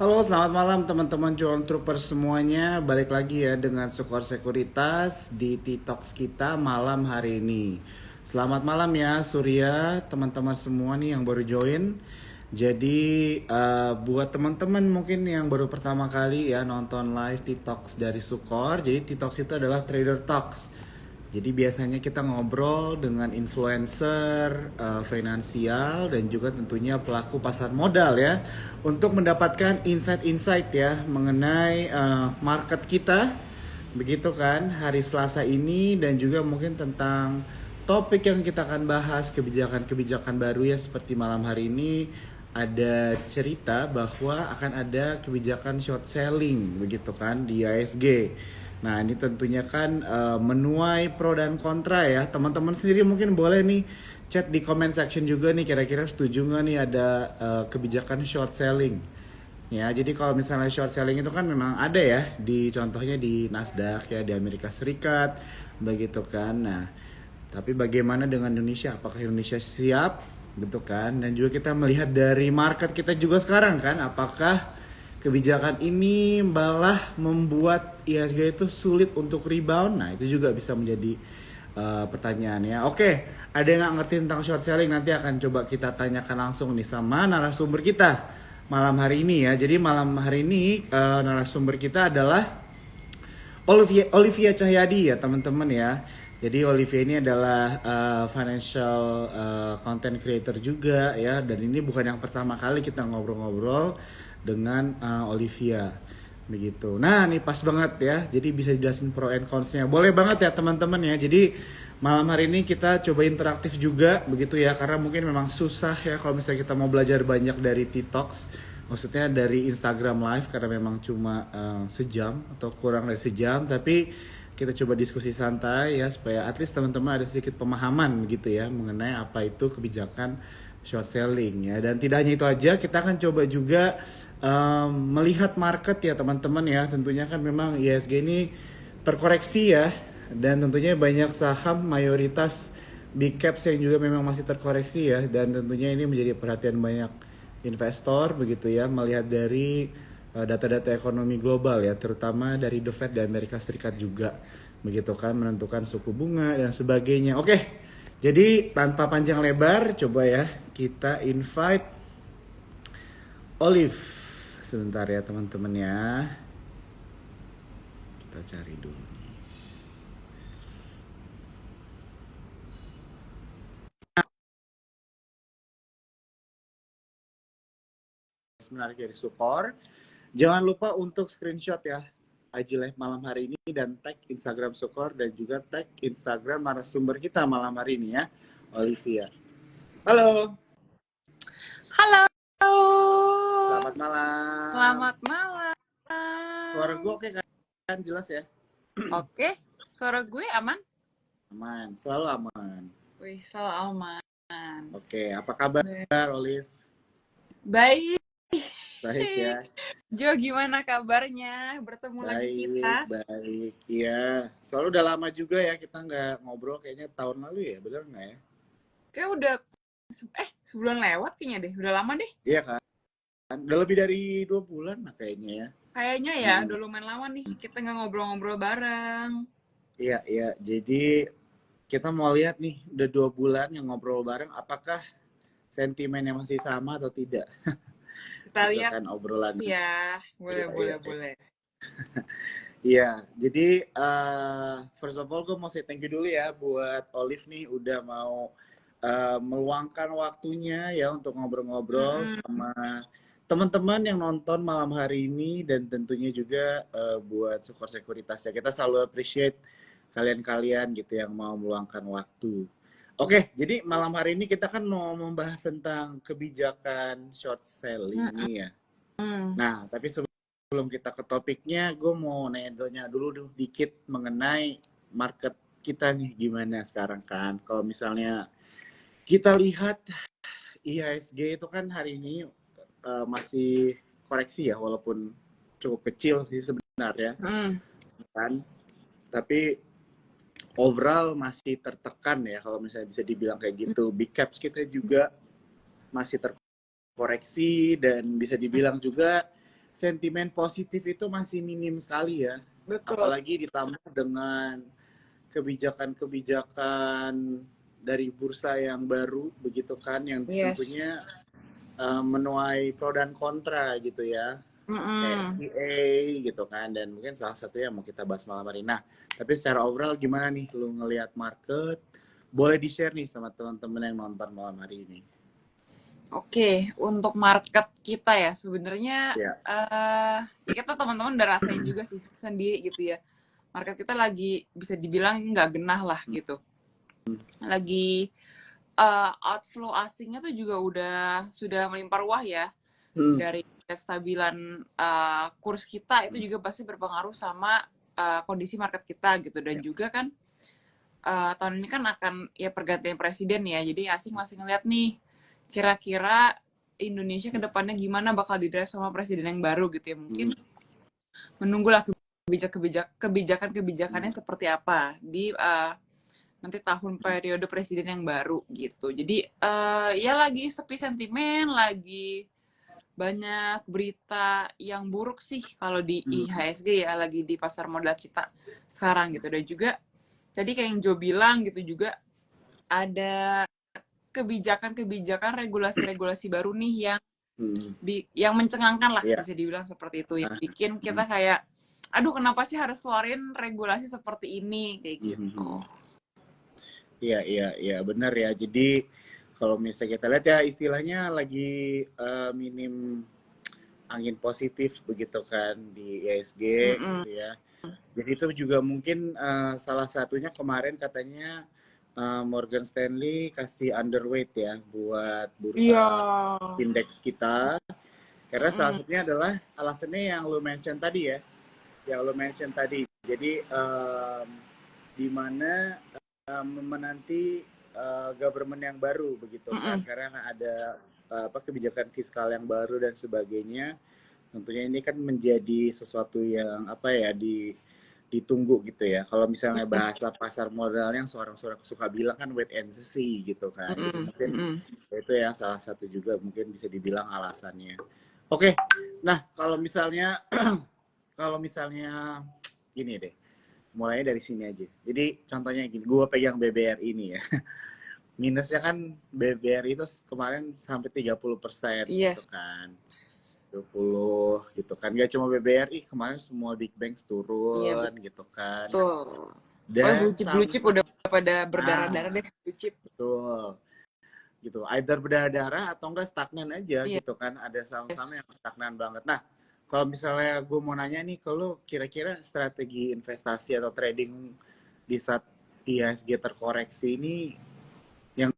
Halo, selamat malam teman-teman John Troopers semuanya. Balik lagi ya dengan Sukor Sekuritas di TikToks kita malam hari ini. Selamat malam ya Surya, teman-teman semua nih yang baru join. Jadi buat teman-teman mungkin yang baru pertama kali ya nonton live TikToks dari Sukor. Jadi TikToks itu adalah Trader Talks. Jadi biasanya kita ngobrol dengan influencer finansial dan juga tentunya pelaku pasar modal ya untuk mendapatkan insight-insight ya mengenai market kita, begitu kan, hari Selasa ini, dan juga mungkin tentang topik yang kita akan bahas, kebijakan-kebijakan baru ya, seperti malam hari ini ada cerita bahwa akan ada kebijakan short selling begitu kan di ISG. Nah, ini tentunya kan menuai pro dan kontra ya. Teman-teman sendiri mungkin boleh nih chat di comment section juga nih, kira-kira setuju nggak nih ada kebijakan short selling. Ya, jadi kalau misalnya short selling itu kan memang ada ya, di contohnya di Nasdaq ya, di Amerika Serikat begitu kan. Nah, tapi bagaimana dengan Indonesia? Apakah Indonesia siap? Gitu kan. Dan juga kita melihat dari market kita juga sekarang kan, apakah kebijakan ini malah membuat IHSG itu sulit untuk rebound? Nah, itu juga bisa menjadi pertanyaan ya. Oke, ada yang nggak ngerti tentang short selling? Nanti akan coba kita tanyakan langsung nih sama narasumber kita malam hari ini ya. Jadi malam hari ini narasumber kita adalah Olivia Cahyadi ya teman-teman ya. Jadi Olivia ini adalah financial content creator juga ya, dan ini bukan yang pertama kali kita ngobrol-ngobrol dengan Olivia begitu. Nah, ini pas banget ya. Jadi bisa dijelasin pro and cons-nya. Boleh banget ya teman-teman ya. Jadi malam hari ini kita coba interaktif juga begitu ya, karena mungkin memang susah ya kalau misalnya kita mau belajar banyak dari TikToks. Maksudnya dari Instagram Live, karena memang cuma sejam atau kurang dari sejam, tapi kita coba diskusi santai ya supaya at least teman-teman ada sedikit pemahaman gitu ya mengenai apa itu kebijakan short selling ya. Dan tidak hanya itu aja, kita akan coba juga melihat market ya teman-teman ya. Tentunya kan memang IHSG ini terkoreksi ya, dan tentunya banyak saham mayoritas big caps yang juga memang masih terkoreksi ya, dan tentunya ini menjadi perhatian banyak investor begitu ya, melihat dari data-data ekonomi global ya, terutama dari The Fed di Amerika Serikat juga begitu kan, menentukan suku bunga dan sebagainya. Oke, jadi tanpa panjang lebar, coba ya kita invite Olive sebentar ya teman-teman ya. Kita cari dulu nih. Menarik dari Sukor. Jangan lupa untuk screenshot ya IG Live malam hari ini dan tag Instagram Sukor dan juga tag Instagram narasumber kita malam hari ini ya, Olivia. Halo. Halo. Selamat malam. Selamat malam. Suara gue oke kan? Jelas ya? Oke. Suara gue aman? Aman, selalu aman. Wih, selalu aman. Oke, apa kabar Olive? Baik. Baik ya. Jo, gimana kabarnya? Bertemu lagi kita. Baik. Iya. Soalnya udah lama juga ya kita nggak ngobrol, kayaknya tahun lalu ya, bener nggak ya? Kayak udah sebulan lewat kayaknya deh. Udah lama deh. Iya kan? Udah lebih dari 2 bulan lah kayaknya ya. Kayaknya ya, udah lumayan lama nih kita nggak ngobrol-ngobrol bareng. Iya. Jadi kita mau lihat nih, udah 2 bulan yang ngobrol bareng, apakah sentimennya masih sama atau tidak? Kita Itu lihat kan obrolan. ya. Boleh. Iya, jadi first of all gue mau say thank you dulu ya buat Olive nih udah mau meluangkan waktunya ya untuk ngobrol-ngobrol sama teman-teman yang nonton malam hari ini, dan tentunya juga buat Sukor Sekuritas ya. Kita selalu appreciate kalian-kalian gitu yang mau meluangkan waktu. Oke, jadi malam hari ini kita kan mau membahas tentang kebijakan short selling nih ya. Nah, tapi sebelum kita ke topiknya, gue mau nanya dulu dikit mengenai market kita nih gimana sekarang kan. Kalau misalnya kita lihat IHSG itu kan hari ini masih koreksi ya, walaupun cukup kecil sih sebenarnya kan. Tapi overall masih tertekan ya kalau misalnya bisa dibilang kayak gitu. Big caps kita juga masih terkoreksi, dan bisa dibilang juga sentimen positif itu masih minim sekali ya. Betul. Apalagi ditambah dengan kebijakan-kebijakan dari bursa yang baru begitu kan, yang Yes. tentunya menuai pro dan kontra gitu ya, kayak Mm-mm. FTA gitu kan, dan mungkin salah satunya mau kita bahas malam hari. Nah, tapi secara overall gimana nih lu ngelihat market? Boleh di-share nih sama teman-teman yang nonton malam hari ini. Oke, untuk market kita ya sebenarnya Ya. ya kita teman-teman udah rasain juga sih sendiri gitu ya. Market kita lagi bisa dibilang nggak genah lah gitu. Lagi outflow asingnya tuh juga sudah melimpah ruah ya. Hmm. Dari kestabilan kurs kita itu juga pasti berpengaruh sama kondisi market kita gitu, dan juga kan tahun ini kan akan ya pergantian presiden ya, jadi asing masih ngeliat nih kira-kira Indonesia ke depannya gimana, bakal didrive sama presiden yang baru gitu ya. Mungkin menunggulah kebijakan-kebijakannya seperti apa di nanti tahun periode presiden yang baru gitu. Jadi ya lagi sepi sentimen, lagi banyak berita yang buruk sih kalau di IHSG ya, lagi di pasar modal kita sekarang gitu. Dan juga tadi kayak yang Joe bilang gitu, juga ada kebijakan-kebijakan, regulasi-regulasi baru nih yang mencengangkan lah, Iya. bisa dibilang seperti itu, yang bikin kita kayak aduh kenapa sih harus keluarin regulasi seperti ini kayak gitu. Iya, iya, iya, benar ya. Jadi kalau misalnya kita lihat ya istilahnya lagi minim angin positif begitu kan di ISG Mm-mm. gitu ya. Jadi itu juga mungkin salah satunya kemarin katanya Morgan Stanley kasih underweight ya buat Iya. indeks kita. Karena salah Mm-mm. satunya adalah alasannya yang lo mention tadi ya, yang lo mention tadi. Jadi di mana menanti government yang baru begitu kan, Mm-mm. karena ada kebijakan fiskal yang baru dan sebagainya. Tentunya ini kan menjadi sesuatu yang apa ya ditunggu gitu ya. Kalau misalnya bahasa pasar modal yang seorang-seorang suka bilang kan wait and see gitu kan. Jadi Mm-mm. mungkin Mm-mm. itu ya salah satu juga mungkin bisa dibilang alasannya. Oke, nah kalau misalnya gini deh, mulainya dari sini aja. Jadi contohnya gini, gue pegang BBRI ini ya. Minusnya kan BBRI itu kemarin sampai 30% gitu Yes. kan. 20 gitu kan. Gak cuma BBRI, kemarin semua big banks Iya turun gitu kan. betul. Pokoknya blue Dan chip blue chip sama, udah pada berdarah-darah ah deh blue chip. betul gitu. Either berdarah atau enggak stagnan aja Iya. gitu kan. Ada saham-saham Yes. yang stagnan banget. Nah, kalau misalnya gue mau nanya nih, kalau kira-kira strategi investasi atau trading di saat IHSG terkoreksi ini yang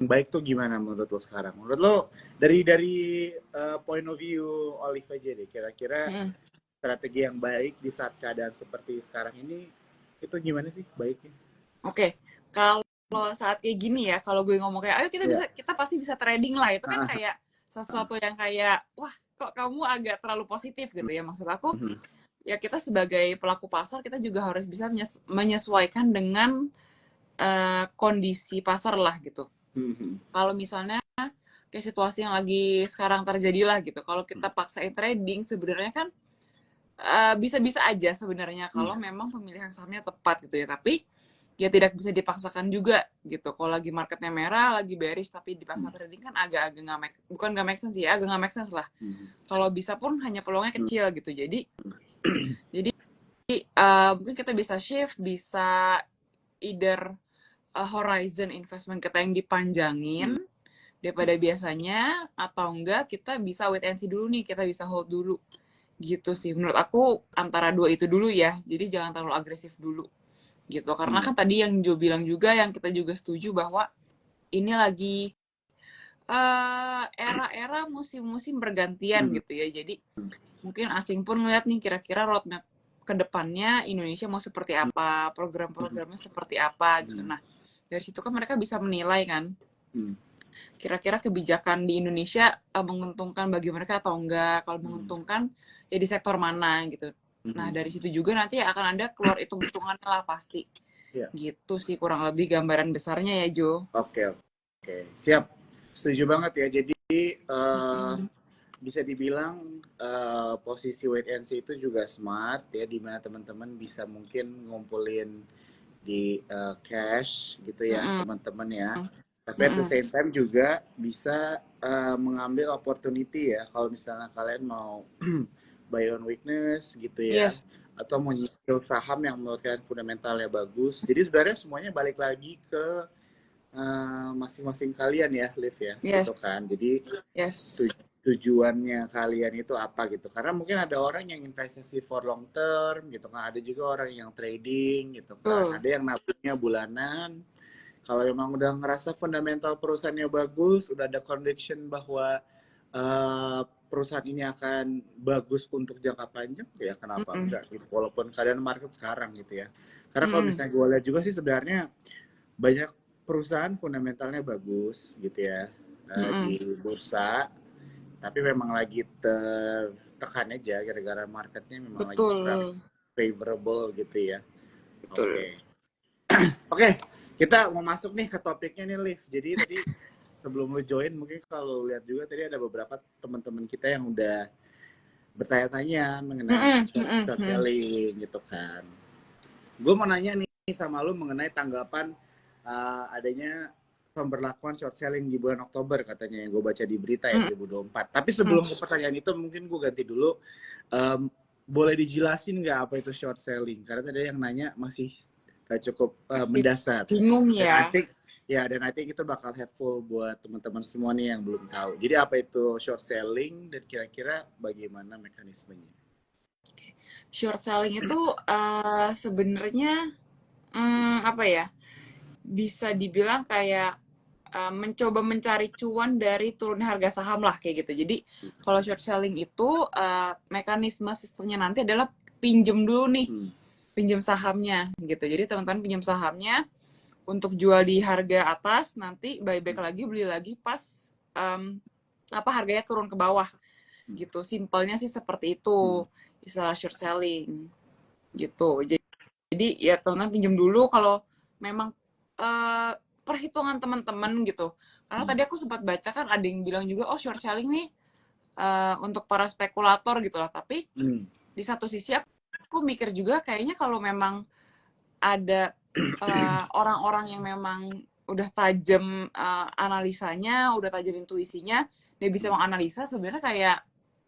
baik tuh gimana menurut lo sekarang? Menurut lo dari point of view Olive aja deh, kira-kira Mm-mm. strategi yang baik di saat keadaan seperti sekarang ini itu gimana sih baiknya? Oke, kalau saat kayak gini ya, kalau gue ngomong kayak, ayo Ya. kita pasti bisa trading lah, itu kan Ah, kayak ah, sesuatu yang kayak, wah, kok kamu agak terlalu positif gitu ya. Maksud aku, mhm, ya kita sebagai pelaku pasar, kita juga harus bisa menyesuaikan dengan kondisi pasar lah gitu. mhm, Kalau misalnya kayak situasi yang lagi sekarang terjadi lah gitu, kalau kita paksain trading, sebenarnya kan bisa-bisa aja sebenarnya kalau mhm, memang pemilihan sahamnya tepat gitu ya. Tapi ya tidak bisa dipaksakan juga gitu. Kalau lagi marketnya merah, lagi bearish tapi dipaksa trading kan agak-agak bukan nggak make sense ya, agak nggak make sense lah. mhm, Kalau bisa pun hanya peluangnya kecil gitu. Jadi mungkin kita bisa shift, bisa either horizon investment kita yang dipanjangin mhm, daripada biasanya, atau enggak kita bisa wait and see dulu nih, kita bisa hold dulu gitu sih. Menurut aku antara dua itu dulu ya, jadi jangan terlalu agresif dulu gitu, karena mhm, kan tadi yang Jo bilang juga, yang kita juga setuju bahwa ini lagi era-era musim-musim bergantian mhm, gitu ya. Jadi mungkin asing pun ngeliat nih kira-kira roadmap ke depannya Indonesia mau seperti apa, program-programnya seperti apa gitu. mhm, Nah, dari situ kan mereka bisa menilai kan mhm, kira-kira kebijakan di Indonesia menguntungkan bagi mereka atau enggak. Kalau mhm, menguntungkan ya di sektor mana gitu. Nah, mhm. dari situ juga nanti akan ada keluar hitung-hitungannya lah pasti. Ya, Gitu sih kurang lebih gambaran besarnya ya, Jo. oke, oke, siap, setuju banget ya. Jadi eh, Mm-mm. bisa dibilang posisi wait and see itu juga smart ya, di mana teman-teman bisa mungkin ngumpulin di cash gitu ya Mm-mm. teman-teman ya. Tapi at the Mm-mm. same time juga bisa mengambil opportunity ya kalau misalnya kalian mau buy on weakness gitu ya, Yes. atau mau nyicil saham yang menurut kalian fundamentalnya bagus. Jadi sebenarnya semuanya balik lagi ke masing-masing kalian ya, Liv ya, Yes. gitu kan. Jadi Yes. tujuannya kalian itu apa gitu. Karena mungkin ada orang yang investasi for long term gitu kan, ada juga orang yang trading gitu kan, Betul. ada yang nabungnya bulanan. Kalau memang udah ngerasa fundamental perusahaannya bagus, udah ada conviction bahwa perusahaan ini akan bagus untuk jangka panjang, ya kenapa Mm-mm. enggak gitu. Walaupun kalian market sekarang gitu ya. Karena kalau Mm-mm. misalnya gue lihat juga sih sebenarnya banyak perusahaan fundamentalnya bagus gitu ya di Mm-mm. bursa, tapi memang lagi tertekan aja gara-gara marketnya memang lagi kurang Betul. favorable gitu ya. Betul. Oke. Oke, kita mau masuk nih ke topiknya nih, Liv. Jadi tadi sebelum lu join, mungkin kalau lihat juga tadi ada beberapa teman-teman kita yang udah bertanya-tanya mengenai Mm-mm. short Mm-mm. selling gitu kan. Gue mau nanya nih sama lu mengenai tanggapan adanya pemberlakuan short selling di bulan Oktober katanya yang gue baca di berita ya Mm-mm. 2024. Tapi sebelum ke pertanyaan itu mungkin gue ganti dulu. Boleh dijelasin nggak apa itu short selling? Karena tadi yang nanya masih gak cukup Masih mendasar. bingung Dan I ya. think dan I think itu bakal helpful buat teman-teman semua nih yang belum tahu. Jadi apa itu short selling dan kira-kira bagaimana mekanismenya? Short selling itu sebenarnya apa ya? Bisa dibilang kayak mencoba mencari cuan dari turunnya harga saham lah kayak gitu. Jadi kalau short selling itu mekanisme sistemnya nanti adalah pinjem dulu nih, pinjem sahamnya gitu. Jadi teman-teman pinjam sahamnya untuk jual di harga atas, nanti buyback lagi beli lagi pas harganya turun ke bawah gitu. Simpelnya sih seperti itu istilah short selling gitu. Jadi ya teman-teman pinjam dulu kalau memang perhitungan teman-teman gitu. Karena tadi aku sempat baca kan ada yang bilang juga, oh short selling nih untuk para spekulator gitu lah. Tapi di satu sisi aku mikir juga kayaknya kalau memang ada orang-orang yang memang udah tajam analisanya, udah tajam intuisinya, dia bisa menganalisa sebenarnya kayak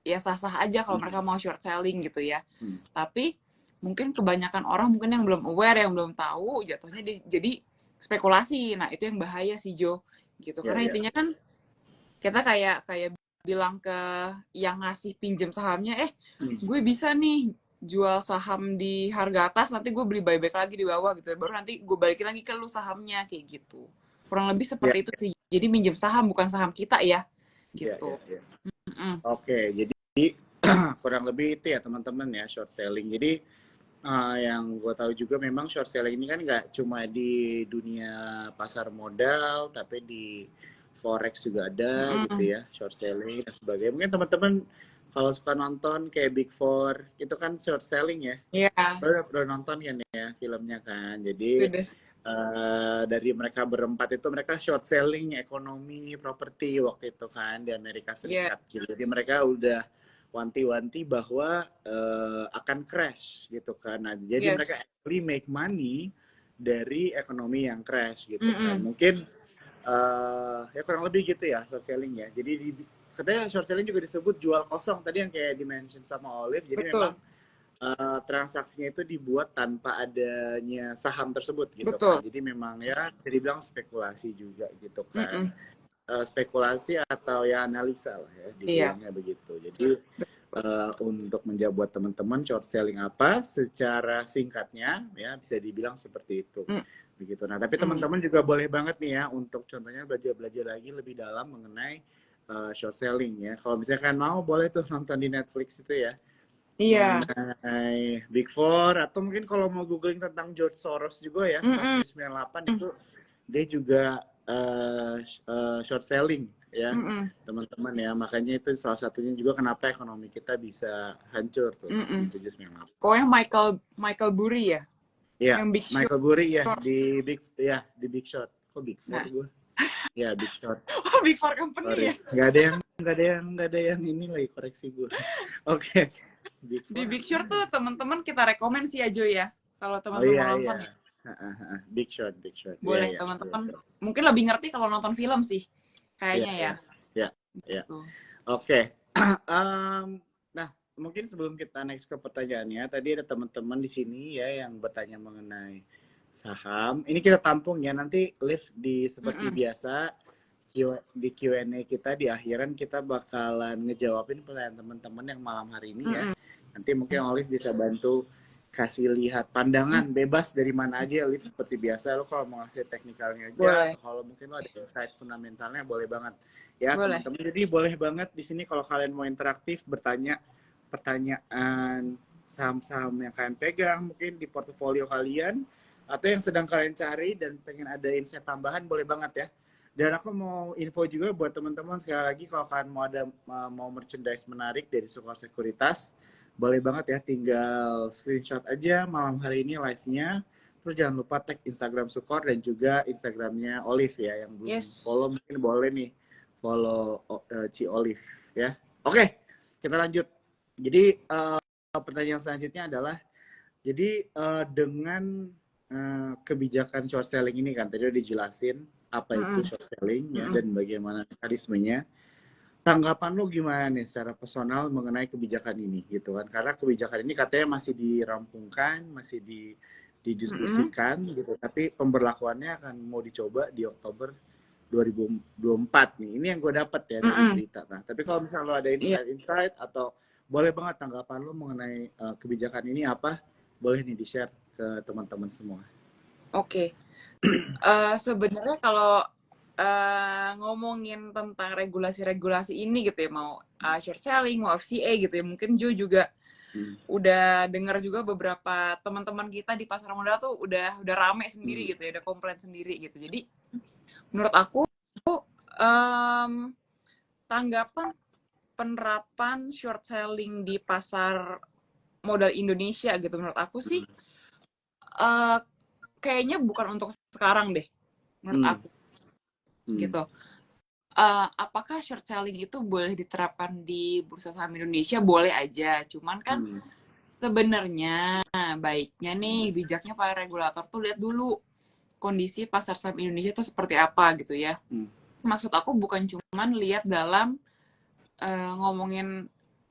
ya sah-sah aja kalau mereka mau short selling gitu ya. Tapi mungkin kebanyakan orang mungkin yang belum aware, yang belum tahu, jatuhnya jadi spekulasi. Nah, itu yang bahaya sih, Jo. Gitu. Karena intinya kan kita kayak bilang ke yang ngasih pinjem sahamnya, gue bisa nih jual saham di harga atas, nanti gue beli buyback lagi di bawah gitu. Baru nanti gue balikin lagi ke lu sahamnya, kayak gitu. Kurang lebih seperti itu sih. Jadi minjem saham, bukan saham kita ya. Gitu. Oke, jadi kurang lebih itu ya teman-teman ya short selling. Jadi yang gue tahu juga memang short selling ini kan nggak cuma di dunia pasar modal, tapi di forex juga ada gitu ya short selling dan sebagainya. Mungkin teman-teman kalau suka nonton kayak Big Four itu kan short selling ya. Iya. Udah nonton kan ya filmnya kan. Jadi dari mereka berempat itu mereka short selling ekonomi properti waktu itu kan di Amerika Serikat. Jadi mereka udah wanti-wanti bahwa akan crash gitu kan. Nah, jadi mereka actually make money dari ekonomi yang crash gitu kan. Mungkin ya kurang lebih gitu ya short selling ya. Jadi katanya short selling juga disebut jual kosong tadi yang kayak dimention sama Olive. Jadi memang transaksinya itu dibuat tanpa adanya saham tersebut gitu kan. Jadi memang ya bisa dibilang spekulasi juga gitu kan. Spekulasi atau ya analisa lah ya dibilangnya begitu. Jadi untuk menjawab buat teman-teman short selling apa secara singkatnya ya bisa dibilang seperti itu. Begitu. Nah, tapi teman-teman juga boleh banget nih ya untuk contohnya belajar lagi lebih dalam mengenai short selling ya. Kalau misalkan mau boleh tuh nonton di Netflix itu ya. Mengenai Big Four atau mungkin kalau mau googling tentang George Soros juga ya 1998 itu dia juga short selling ya teman-teman ya, makanya itu salah satunya juga kenapa ekonomi kita bisa hancur tuh di 1998. Kok yang Michael Burry ya? Iya, yang Big Michael Burry ya di Big Short. Kok Big Four gue? Ya, Big Short. Oh, Big Four company Sorry. ya. Nggak ada yang ini lagi koreksi gue. Oke. Big Di Four Big apa Short tuh namanya? teman-teman kita rekomen sih ya Jo ya. Kalau Oh teman-teman iya mau iya. nonton ya. Big Short, Big Short. Iya Boleh iya. Iya. teman-teman. Mungkin lebih ngerti kalau nonton film sih. Iya Kayaknya ya. iya. Iya. Iya. Gitu. Oke. Nah, mungkin sebelum kita next ke pertanyaannya, tadi ada teman-teman di sini ya yang bertanya mengenai saham. Ini kita tampung ya, nanti live di seperti Mm-mm. biasa di Q&A kita di akhiran kita bakalan ngejawabin pertanyaan teman-teman yang malam hari ini ya. Mm-mm. Nanti mungkin Olive bisa bantu kasih lihat pandangan bebas dari mana aja, Olive, seperti biasa. Lo kalau mau ngasih teknikalnya aja Boleh. atau kalau mungkin lo ada insight fundamentalnya boleh banget ya Boleh. teman-teman. Jadi boleh banget di sini kalau kalian mau interaktif bertanya pertanyaan saham-saham yang kalian pegang mungkin di portofolio kalian atau yang sedang kalian cari dan pengen ada insight tambahan boleh banget ya. Dan aku mau info juga buat teman-teman sekali lagi kalau kalian mau merchandise menarik dari Sukor Sekuritas, boleh banget ya tinggal screenshot aja malam hari ini live-nya. Terus jangan lupa tag Instagram Sukor dan juga Instagramnya Olive ya yang belum Yes. follow mungkin boleh nih follow Ci Olive ya. Oke, kita lanjut. Jadi pertanyaan selanjutnya adalah jadi dengan kebijakan short selling ini kan tadi udah dijelasin apa itu Mm-mm. short selling ya Mm-mm. dan bagaimana mekanismenya. Tanggapan lu gimana nih secara personal mengenai kebijakan ini gitu kan? Karena kebijakan ini katanya masih dirampungkan, masih Mm-mm. didiskusikan gitu, tapi pemberlakuannya akan mau dicoba di Oktober 2024 nih. Ini yang gue dapat ya dari Mm-mm. berita. Nah, tapi kalau misalnya lo ada Iya. insight-insight atau boleh banget tanggapan lo mengenai kebijakan ini apa, boleh nih di-share ke teman-teman semua. Oke. Sebenarnya kalau ngomongin tentang regulasi-regulasi ini gitu ya, mau short selling, mau FCA gitu ya, mungkin Jo juga Hmm. udah dengar juga beberapa teman-teman kita di pasar modal tuh udah rame Hmm. sendiri gitu ya, udah komplain sendiri gitu. Jadi menurut aku em, tanggapan penerapan short selling di pasar modal Indonesia gitu menurut aku sih eh, kayaknya bukan untuk sekarang deh menurut Hmm. aku Hmm. gitu. Apakah short selling itu boleh diterapkan di bursa saham Indonesia? Boleh aja. Cuman kan Hmm. sebenarnya baiknya nih bijaknya para regulator tuh lihat dulu kondisi pasar saham Indonesia itu seperti apa gitu ya. Hmm. Maksud aku bukan cuman lihat dalam ngomongin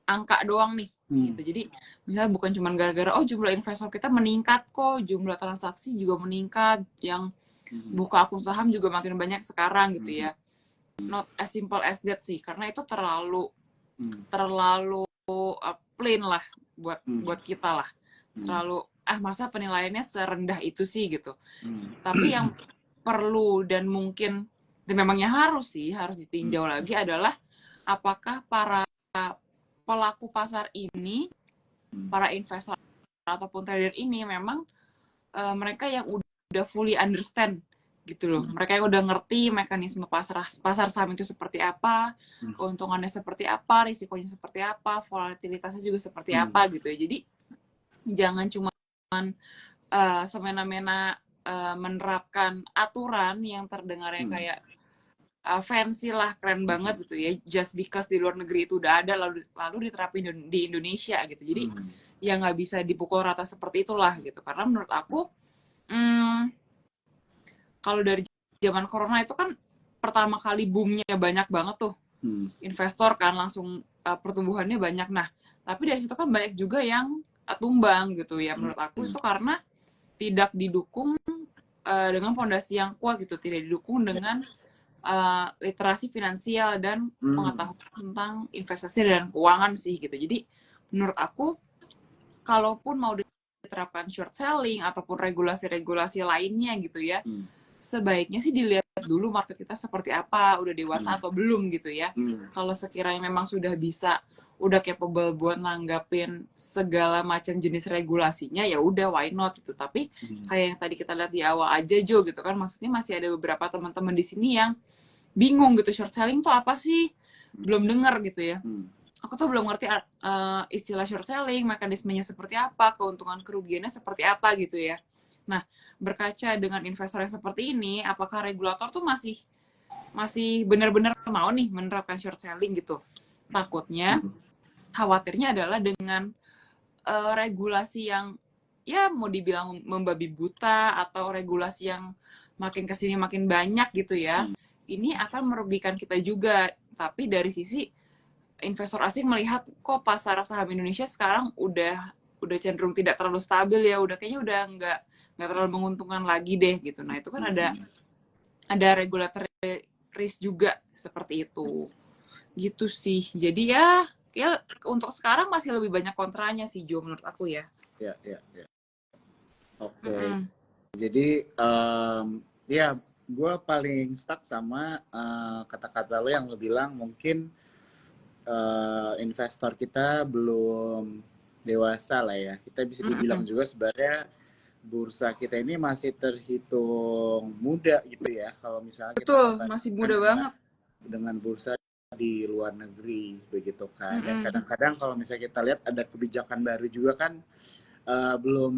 angka doang nih Hmm. gitu. Jadi misalnya bukan cuman gara-gara oh jumlah investor kita meningkat kok, jumlah transaksi juga meningkat, yang Hmm. buka akun saham juga makin banyak sekarang gitu Hmm. ya. Not as simple as that sih, karena itu terlalu Hmm. plain lah buat Hmm. kita lah. Hmm. Terlalu masa penilaiannya serendah itu sih gitu. Hmm. Tapi yang perlu dan mungkin dan memangnya harus ditinjau lagi adalah apakah para pelaku pasar ini, para investor ataupun trader ini memang mereka yang udah fully understand gitu loh. Mereka yang udah ngerti mekanisme pasar saham itu seperti apa, keuntungannya seperti apa, risikonya seperti apa, volatilitasnya juga seperti apa gitu ya. Jadi jangan cuma semena-mena menerapkan aturan yang terdengarnya kayak fancy lah, keren banget gitu ya, just because di luar negeri itu udah ada lalu diterapin di Indonesia gitu. Jadi ya nggak bisa dipukul rata seperti itulah gitu. Karena menurut aku kalau dari zaman corona itu kan pertama kali boomnya banyak banget tuh investor kan langsung pertumbuhannya banyak. Nah tapi dari situ kan banyak juga yang tumbang gitu ya. Menurut aku itu karena tidak didukung dengan fondasi yang kuat gitu, tidak didukung dengan literasi finansial dan pengetahuan tentang investasi dan keuangan sih gitu. Jadi menurut aku kalaupun mau diterapkan short selling ataupun regulasi-regulasi lainnya gitu ya, sebaiknya sih dilihat dulu market kita seperti apa, udah dewasa atau belum gitu ya. Kalau sekiranya memang sudah bisa, udah capable buat nanggapin segala macam jenis regulasinya, ya udah why not gitu. Tapi kayak yang tadi kita lihat di awal aja Jo gitu kan, maksudnya masih ada beberapa teman-teman di sini yang bingung gitu, short selling tuh apa sih? Belum dengar gitu ya. Aku tuh belum ngerti istilah short selling, mekanismenya seperti apa, keuntungan kerugiannya seperti apa gitu ya. Nah, berkaca dengan investor yang seperti ini, apakah regulator tuh masih masih benar-benar mau nih menerapkan short selling gitu. Takutnya, khawatirnya adalah dengan regulasi yang ya mau dibilang membabi buta atau regulasi yang makin kesini makin banyak gitu ya, ini akan merugikan kita juga. Tapi dari sisi investor asing melihat kok pasar saham Indonesia sekarang udah cenderung tidak terlalu stabil ya, udah kayaknya udah nggak terlalu menguntungkan lagi deh gitu. Nah itu kan ada regulatory risk juga seperti itu gitu sih. Jadi ya untuk sekarang masih lebih banyak kontranya sih Jo menurut aku ya. Ya, ya, ya. Oke. Jadi ya gue paling stuck sama kata-kata lo yang lo bilang mungkin investor kita belum dewasa lah ya. Kita bisa dibilang juga sebenarnya bursa kita ini masih terhitung muda gitu ya. Kalau misalnya kita Betul, masih muda membandingkan banget. dengan bursa di luar negeri begitu kan. Dan kadang-kadang kalau misalnya kita lihat ada kebijakan baru juga kan belum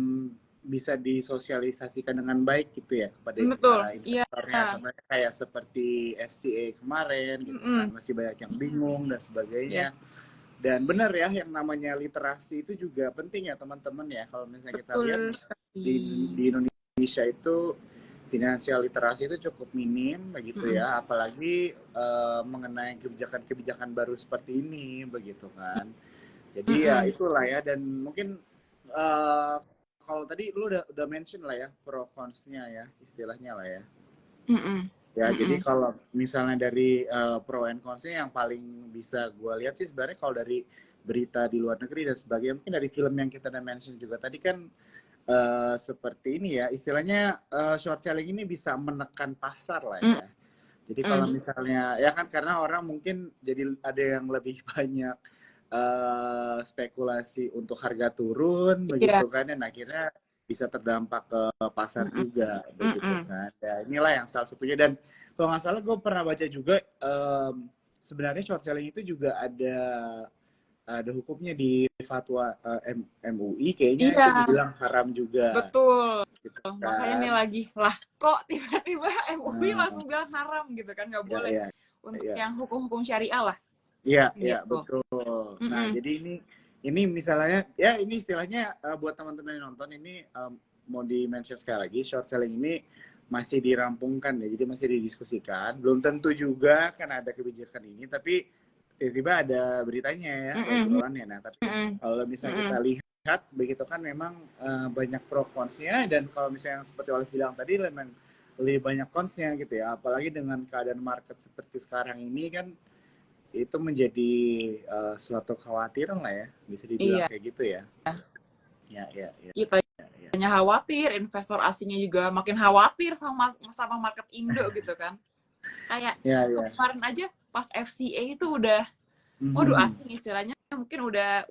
bisa disosialisasikan dengan baik gitu ya kepada Betul, para iya. investornya. Contohnya kayak seperti FCA kemarin gitu kan, masih banyak yang bingung dan sebagainya. Yes. Dan benar ya, yang namanya literasi itu juga penting ya teman-teman ya. Kalau misalnya kita lihat di Indonesia itu finansial literasi itu cukup minim begitu ya, apalagi mengenai kebijakan-kebijakan baru seperti ini begitu kan. Jadi ya itulah ya, dan mungkin kalau tadi lu udah mention lah ya pro cons-nya ya, istilahnya lah ya. Ya, jadi kalau misalnya dari pro and cons-nya yang paling bisa gue lihat sih sebenarnya kalau dari berita di luar negeri dan sebagainya, mungkin dari film yang kita udah mention juga tadi kan seperti ini ya, istilahnya short selling ini bisa menekan pasar lah ya. Jadi kalau misalnya ya kan karena orang mungkin jadi ada yang lebih banyak spekulasi untuk harga turun begitu kan, dan akhirnya bisa terdampak ke pasar juga begitu kan. Ya inilah yang salah satunya, dan kalau nggak salah gue pernah baca juga sebenarnya short selling itu juga ada hukumnya di fatwa MUI kayaknya itu dibilang haram juga. Betul. Gitu Makanya nih kan. lagi lah kok tiba-tiba MUI langsung bilang haram gitu kan, nggak boleh untuk yang hukum-hukum syariah lah. Iya, gitu. iya betul. Nah, jadi ini misalnya ya ini istilahnya buat teman-teman yang nonton ini mau di-mention sekali lagi, short selling ini masih dirampungkan ya. Jadi masih didiskusikan. Belum tentu juga kan ada kebijakan ini, tapi tiba-tiba ada beritanya ya, obrolannya. Nah, tapi kalau misalnya kita lihat begitu kan memang banyak pro cons-nya, dan kalau misalnya yang seperti Olive bilang tadi memang lebih banyak cons-nya gitu ya. Apalagi dengan keadaan market seperti sekarang ini kan itu menjadi suatu kekhawatiran lah ya, bisa dibilang kayak gitu ya. Ya. Kita hanya khawatir, investor asingnya juga makin khawatir sama market Indo gitu kan. Kayak kemarin aja pas FCA itu udah, waduh asing istilahnya mungkin udah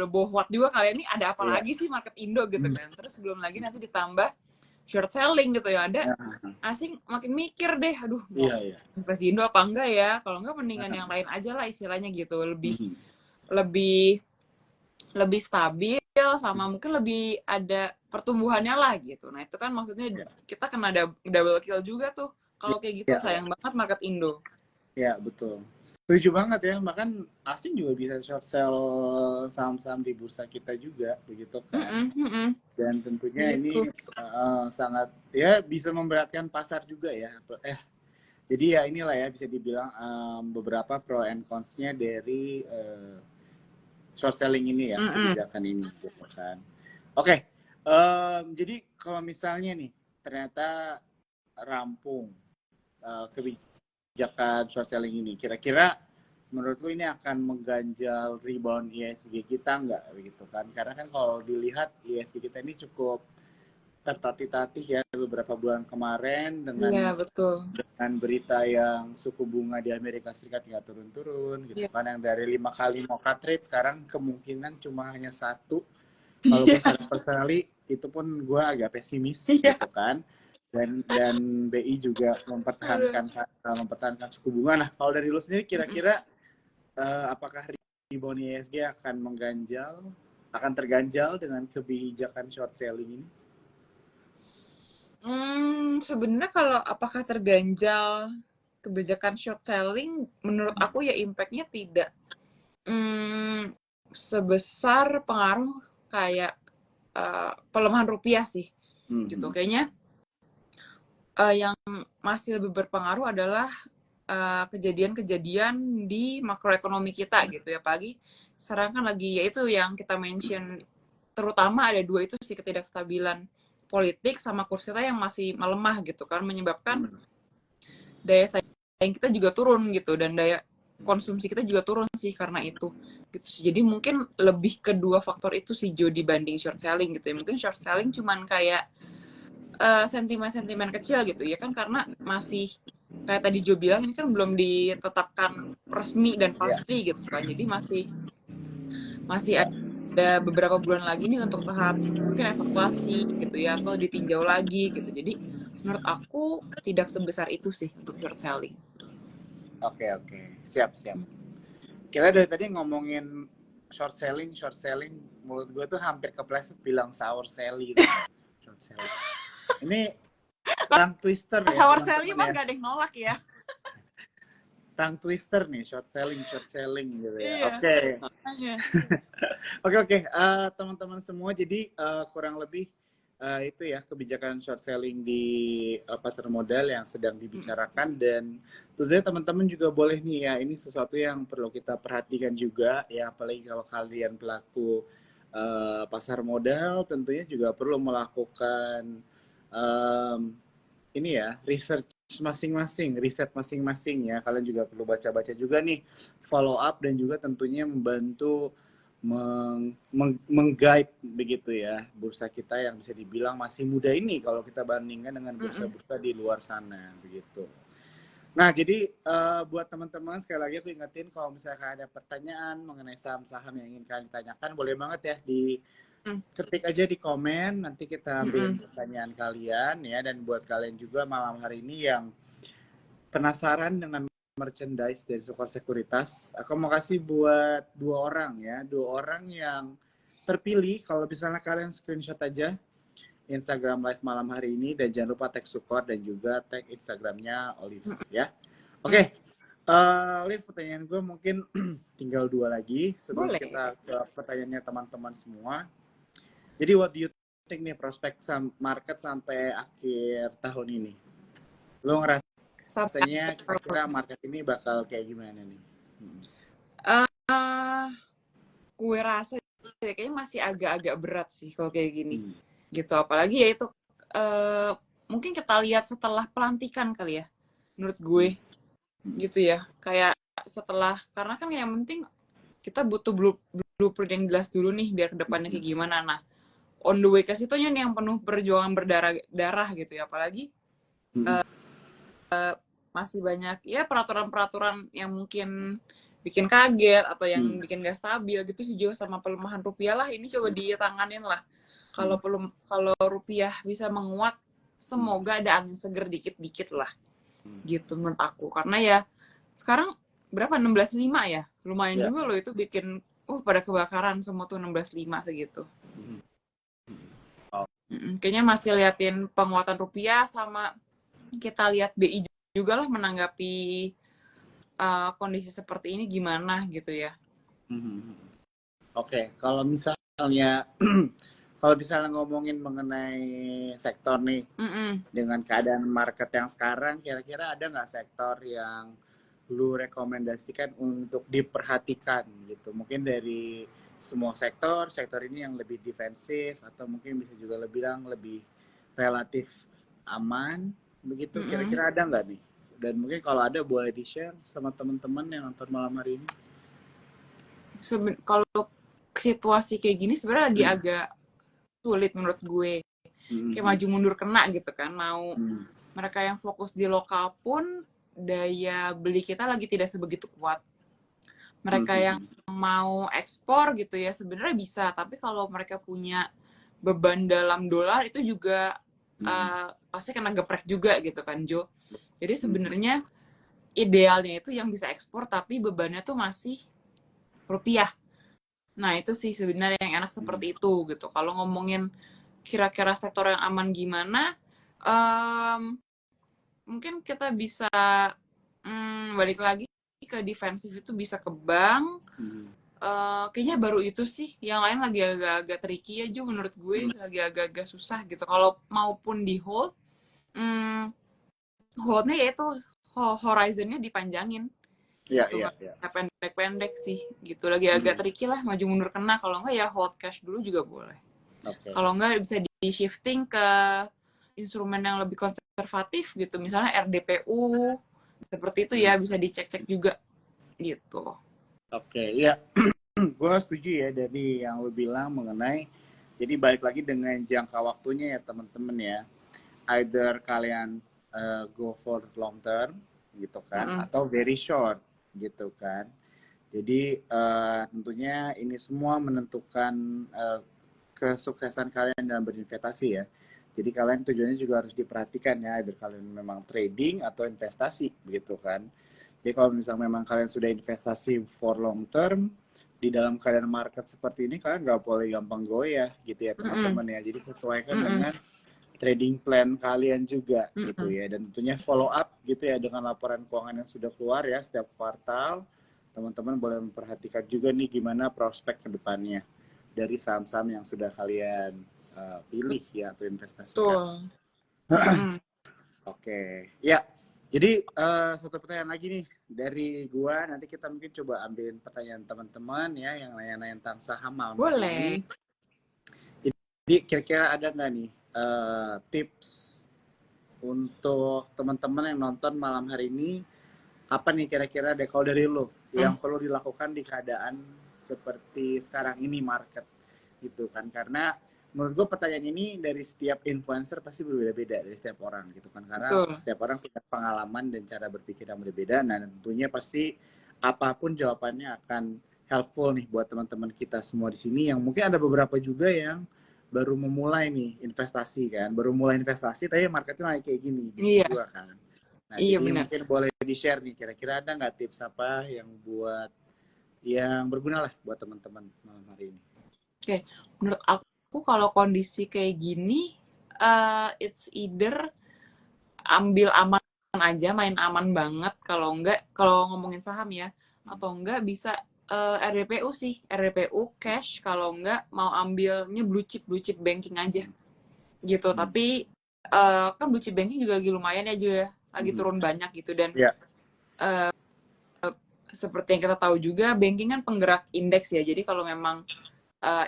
bohwat juga kali ini, ada apa lagi sih market Indo gitu kan. Terus belum lagi nanti ditambah short selling gitu ya, ada asing makin mikir deh, aduh mau invest di Indo apa enggak ya, kalau enggak mendingan yang lain aja lah istilahnya gitu, lebih stabil sama mungkin lebih ada pertumbuhannya lah gitu. Nah itu kan maksudnya kita kena double kill juga tuh kalau kayak gitu. Sayang banget market Indo. Ya betul, setuju banget ya. Bahkan asing juga bisa short sell saham-saham di bursa kita juga begitu kan. Dan tentunya ini sangat ya bisa memberatkan pasar juga ya. Jadi ya inilah ya bisa dibilang beberapa pro and cons-nya dari short selling ini ya, kebijakan ini gitu kan. Oke, jadi kalau misalnya nih ternyata rampung kebijakan short selling ini, kira-kira menurut lu ini akan mengganjal rebound ISG kita nggak begitu kan? Karena kan kalau dilihat ISG kita ini cukup tertatih-tatih ya beberapa bulan kemarin dengan dengan berita yang suku bunga di Amerika Serikat nggak turun-turun gitu kan, yang dari 5 kali mau cut rate sekarang kemungkinan cuma hanya 1. Kalau gue secara personally itu pun gue agak pesimis gitu kan, dan BI juga mempertahankan suku bunga. Nah kalau dari lu sendiri kira-kira apakah rebound ISG akan terganjal dengan kebijakan short selling ini? Sebenarnya kalau apakah terganjal, kebijakan short selling menurut aku ya impact-nya tidak hmm, sebesar pengaruh kayak pelemahan rupiah sih gitu. Kayaknya yang masih lebih berpengaruh adalah kejadian-kejadian di makroekonomi kita gitu ya, pagi sekarang kan lagi yaitu yang kita mention, terutama ada dua itu sih, ketidakstabilan politik sama kurs kita yang masih melemah gitu kan, menyebabkan daya saing kita juga turun gitu, dan daya konsumsi kita juga turun sih karena itu gitu. Jadi mungkin lebih kedua faktor itu sih Jo dibanding short selling gitu ya. Mungkin short selling cuman kayak sentimen-sentimen kecil gitu ya kan, karena masih kayak tadi Jo bilang ini kan belum ditetapkan resmi dan pasti gitu kan, jadi masih ada beberapa bulan lagi nih untuk tahap mungkin evaluasi gitu ya, atau ditinjau lagi gitu. Jadi menurut aku tidak sebesar itu sih untuk short selling. Oke, siap. Kita dari tadi ngomongin short selling, mulut gue tuh hampir kepleset bilang sour selling. Short selling. Ini tongue twister ya Sour selling teman-teman mah ya. gak ada yang nolak ya. Tongue twister nih, short selling gitu ya. Iya. Oke. Makanya. Oke. Teman-teman semua, jadi kurang lebih itu ya kebijakan short selling di pasar modal yang sedang dibicarakan, dan tentunya teman-teman juga boleh nih ya, ini sesuatu yang perlu kita perhatikan juga ya, apalagi kalau kalian pelaku pasar modal tentunya juga perlu melakukan um, ini ya, riset masing-masing ya. Kalian juga perlu baca-baca juga nih, follow up, dan juga tentunya membantu meng-guide begitu ya bursa kita yang bisa dibilang masih muda ini kalau kita bandingkan dengan bursa-bursa di luar sana begitu. Nah, jadi buat teman-teman sekali lagi aku ingetin, kalau misalkan ada pertanyaan mengenai saham-saham yang ingin kalian tanyakan, boleh banget ya di ketik aja di komen, nanti kita ambil pertanyaan kalian ya. Dan buat kalian juga malam hari ini yang penasaran dengan merchandise dari Sukor Sekuritas, aku mau kasih buat dua orang yang terpilih. Kalau misalnya kalian screenshot aja Instagram live malam hari ini, dan jangan lupa tag Sukor dan juga tag Instagramnya Olive ya. Oke. Olive, pertanyaan gue mungkin tinggal dua lagi sebelum Boleh. kita ke pertanyaannya teman-teman semua. Jadi what do you think nih prospek market sampai akhir tahun ini? Lo rasanya kira-kira market ini bakal kayak gimana nih? Gue rasa kayaknya masih agak-agak berat sih kalau kayak gini. Gitu, apalagi ya itu mungkin kita lihat setelah pelantikan kali ya. Menurut gue gitu ya. Kayak setelah, karena kan yang penting kita butuh blueprint yang jelas dulu nih biar kedepannya kayak gimana. Nah, on the way ke situnya nih yang penuh perjuangan berdarah gitu ya. Apalagi masih banyak ya peraturan-peraturan yang mungkin bikin kaget atau yang bikin gak stabil gitu sih Jo, sama pelemahan rupiah lah ini coba ditanganin lah. Kalau rupiah bisa menguat, semoga ada angin seger dikit-dikit lah gitu menurut aku, karena ya sekarang berapa, 16.5 ya, lumayan juga loh itu bikin pada kebakaran semua tuh 16.5 segitu. Kayaknya masih liatin penguatan rupiah, sama kita lihat BI juga lah menanggapi kondisi seperti ini gimana gitu ya. Oke, kalau misalnya ngomongin mengenai sektor nih, dengan keadaan market yang sekarang, kira-kira ada nggak sektor yang lu rekomendasikan untuk diperhatikan gitu? Mungkin dari semua sektor ini yang lebih defensif, atau mungkin bisa juga lebih relatif aman begitu. Kira-kira ada nggak nih? Dan mungkin kalau ada boleh di-share sama teman-teman yang nonton malam hari ini. Kalau situasi kayak gini sebenarnya lagi agak sulit menurut gue. Kayak maju mundur kena gitu kan. Mau mereka yang fokus di lokal pun daya beli kita lagi tidak sebegitu kuat. Mereka yang mau ekspor gitu ya sebenarnya bisa, tapi kalau mereka punya beban dalam dolar itu juga pasti kena geprek juga gitu kan Jo. Jadi sebenarnya idealnya itu yang bisa ekspor tapi bebannya tuh masih rupiah. Nah itu sih sebenarnya yang enak seperti itu gitu. Kalau ngomongin kira-kira sektor yang aman gimana, mungkin kita bisa balik lagi ke defensif itu bisa ke bank. Kayaknya baru itu sih. Yang lain lagi agak-agak tricky ya, Jo, menurut gue. Lagi agak-agak susah gitu. Kalau maupun di hold, holdnya yaitu horizonnya dipanjangin. Iya, Gitu, iya, nggak iya. pendek-pendek sih. Gitu, lagi agak tricky lah. Maju mundur kena. Kalau nggak ya hold cash dulu juga boleh. Oke. Kalau nggak bisa di-shifting ke instrumen yang lebih konservatif gitu. Misalnya RDPU. Seperti itu ya, bisa dicek-cek juga. Gitu. Oke, iya. Gue setuju ya dari yang lo bilang mengenai, jadi balik lagi dengan jangka waktunya ya teman-teman ya. Either kalian go for long term gitu kan, atau very short gitu kan. Jadi tentunya ini semua menentukan kesuksesan kalian dalam berinvestasi ya. Jadi kalian tujuannya juga harus diperhatikan ya, either kalian memang trading atau investasi begitu kan. Jadi kalau misalnya memang kalian sudah investasi for long term, di dalam keadaan market seperti ini kalian nggak boleh gampang goyah gitu ya teman-teman ya. Jadi sesuaikan dengan trading plan kalian juga gitu ya. Dan tentunya follow up gitu ya dengan laporan keuangan yang sudah keluar ya setiap kuartal. Teman-teman boleh memperhatikan juga nih gimana prospek ke depannya dari saham-saham yang sudah kalian pilih ya atau investasikan. Betul. Oke, ya. Jadi satu pertanyaan lagi nih dari gua. Nanti kita mungkin coba ambilin pertanyaan teman-teman ya yang nanya-nanya tentang saham malam hari ini. Boleh. Jadi kira-kira ada nggak nih tips untuk teman-teman yang nonton malam hari ini? Apa nih kira-kira deh kalau dari lo yang perlu dilakukan di keadaan seperti sekarang ini market gitu kan? Karena menurut gue pertanyaan ini dari setiap influencer pasti berbeda-beda dari setiap orang gitu kan, karena Betul. setiap orang punya pengalaman dan cara berpikir yang berbeda. Nah tentunya pasti apapun jawabannya akan helpful nih buat teman-teman kita semua di sini, yang mungkin ada beberapa juga yang baru memulai nih investasi kan, baru mulai investasi tapi marketnya naik kayak gini bisa Iya, juga kan. Nah iya jadi benar. mungkin boleh di share nih kira-kira ada nggak tips apa yang berguna lah buat teman-teman malam hari ini. Oke, menurut aku kalau kondisi kayak gini, it's either ambil aman aja, main aman banget. Kalau enggak, kalau ngomongin saham ya, atau enggak bisa RDPU sih, RDPU cash. Kalau enggak mau ambilnya blue chip banking aja, gitu. Tapi kan blue chip banking juga lagi lumayan ya juga, lagi turun banyak gitu. Dan Ya. seperti yang kita tahu juga, banking kan penggerak indeks ya. Jadi kalau memang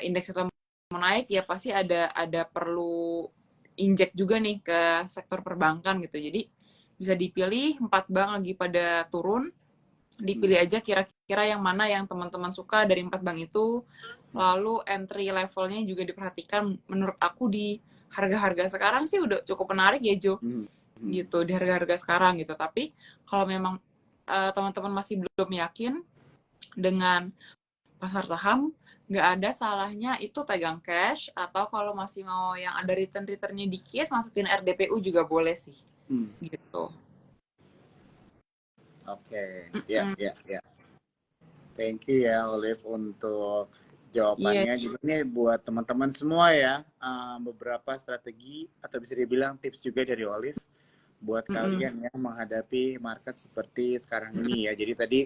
indeks kita mau naik ya pasti ada perlu injek juga nih ke sektor perbankan gitu. Jadi bisa dipilih 4 bank lagi pada turun, dipilih aja kira-kira yang mana yang teman-teman suka dari 4 bank itu. Lalu entry levelnya juga diperhatikan. Menurut aku di harga-harga sekarang sih udah cukup menarik ya Jo, gitu di harga-harga sekarang gitu. Tapi kalau memang teman-teman masih belum yakin dengan pasar saham, nggak ada salahnya itu pegang cash, atau kalau masih mau yang ada return-returnnya dikit, masukin RDPU juga boleh sih. Gitu. Oke, ya. Thank you ya Olive untuk Iya. jawabannya. Juga nih buat teman-teman semua ya, beberapa strategi atau bisa dibilang tips juga dari Olive buat kalian ya menghadapi market seperti sekarang ini ya. Jadi tadi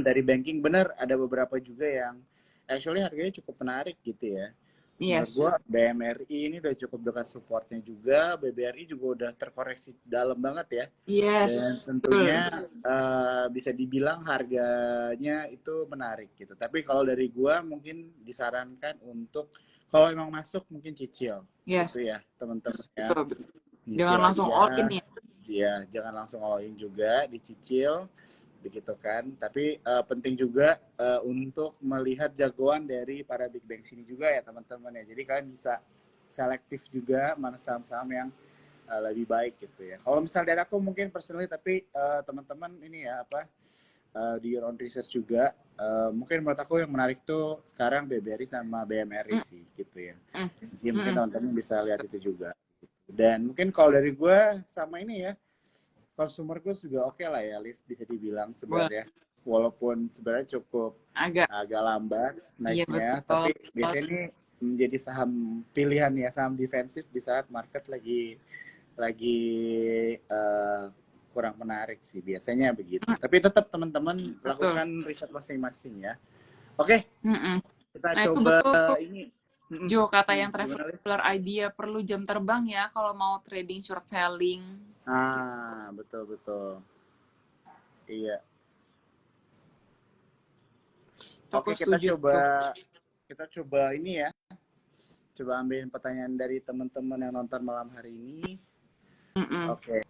dari banking benar ada beberapa juga yang actually harganya cukup menarik gitu ya. Menurut Yes. gua BMRI ini udah cukup dekat supportnya juga, BBRI juga udah terkoreksi dalam banget ya. Yes. Dan tentunya bisa dibilang harganya itu menarik gitu. Tapi kalau dari gua mungkin disarankan untuk kalau emang masuk mungkin cicil Yes. gitu ya teman-teman ya. Betul. Jangan Cicil langsung aja. all in ya. Ya, jangan langsung all in juga, dicicil begitu kan. Tapi penting juga untuk melihat jagoan dari para big bank sini juga ya teman-teman ya. Jadi kalian bisa selektif juga mana saham-saham yang lebih baik gitu ya. Kalau misalnya dari aku mungkin personally, tapi teman-teman ini ya apa di your own research juga, mungkin menurut aku yang menarik tuh sekarang BBRI sama BMRI sih gitu ya. Jadi mungkin teman-teman bisa lihat itu juga. Dan mungkin kalau dari gue sama ini ya, consumer goods juga oke lah ya, Liv, bisa dibilang sebenarnya. Walaupun sebenarnya cukup Agak. agak lambat Iya naiknya, betul. tapi biasanya ini menjadi saham pilihan ya, saham defensif di saat market lagi kurang menarik sih, biasanya begitu. Tapi tetap teman-teman Betul. lakukan riset masing-masing ya. Oke, Mm-mm. kita Nah itu coba betul ini. Jo, kata yang Gimana, Liv? traveler idea perlu jam terbang ya kalau mau trading short selling. Betul betul. Iya. Itu Oke, aku setuju tuh. kita coba ini ya. Coba ambilin pertanyaan dari teman-teman yang nonton malam hari ini. Mm-mm. Oke.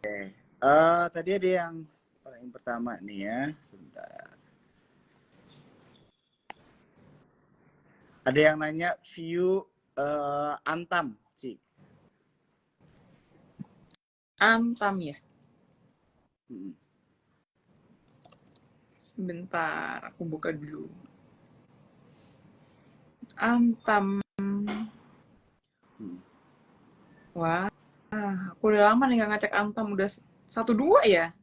Tadi ada yang paling pertama nih ya. Sebentar. Ada yang nanya view Antam, Ci. Antam ya. Hmm. Sebentar, aku buka dulu. Antam. Hmm. Wah, aku udah lama nih gak ngecek Antam. Udah 1-2 ya.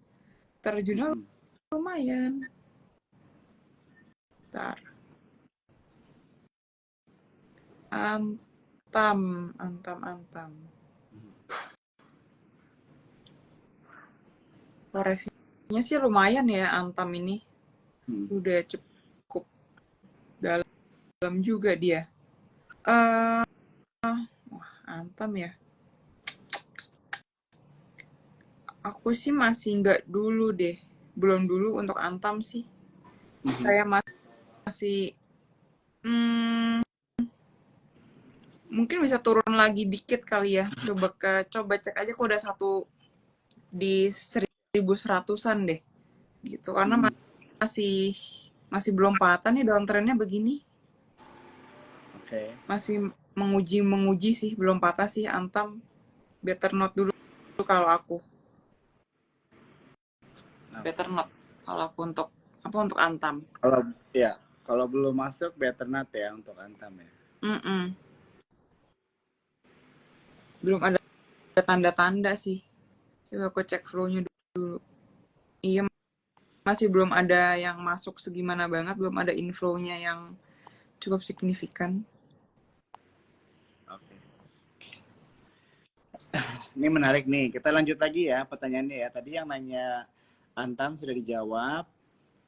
Terjunnya Hmm. lumayan. Bentar. Antam. Koreksinya sih lumayan ya Antam ini. Udah cukup dalam juga dia. Wah, Antam ya. Aku sih masih nggak dulu deh. Belum dulu untuk Antam sih. Kayak masih mungkin bisa turun lagi dikit kali ya. Coba cek aja kok udah satu di 1.100-an deh. Gitu. Karena masih belum patah nih downtrendnya begini. Oke. Masih menguji sih, belum patah sih Antam. Better not dulu kalau aku. Better not kalau aku untuk Antam. Kalau belum masuk better not ya untuk Antam ya. Belum ada tanda-tanda sih. Coba aku cek flow-nya dulu. Iya, masih belum ada yang masuk segimana banget, belum ada inflow-nya yang cukup signifikan. Oke. Ini menarik nih. Kita lanjut lagi ya pertanyaannya ya. Tadi yang nanya Antam sudah dijawab.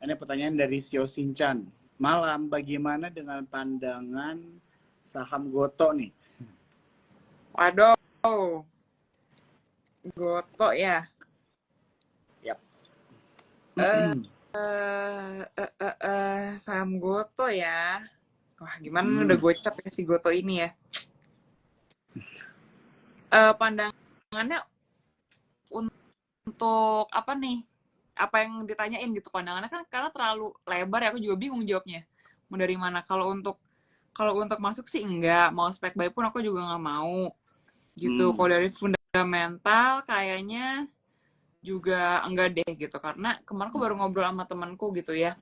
Ini pertanyaan dari Sio Sinchan. Malam, bagaimana dengan pandangan saham Goto nih? Waduh, Goto ya. Yap. Saham Goto ya. Wah, gimana udah gocap ya si Goto ini ya. Pandangannya untuk apa nih? Apa yang ditanyain gitu pandangannya kan karena terlalu lebar ya, aku juga bingung jawabnya. Mau dari mana? Kalau untuk masuk sih enggak, mau spek buy pun aku juga nggak mau. Gitu. Kalau dari fundamental kayaknya juga enggak deh gitu karena kemarin aku baru ngobrol sama temanku gitu ya.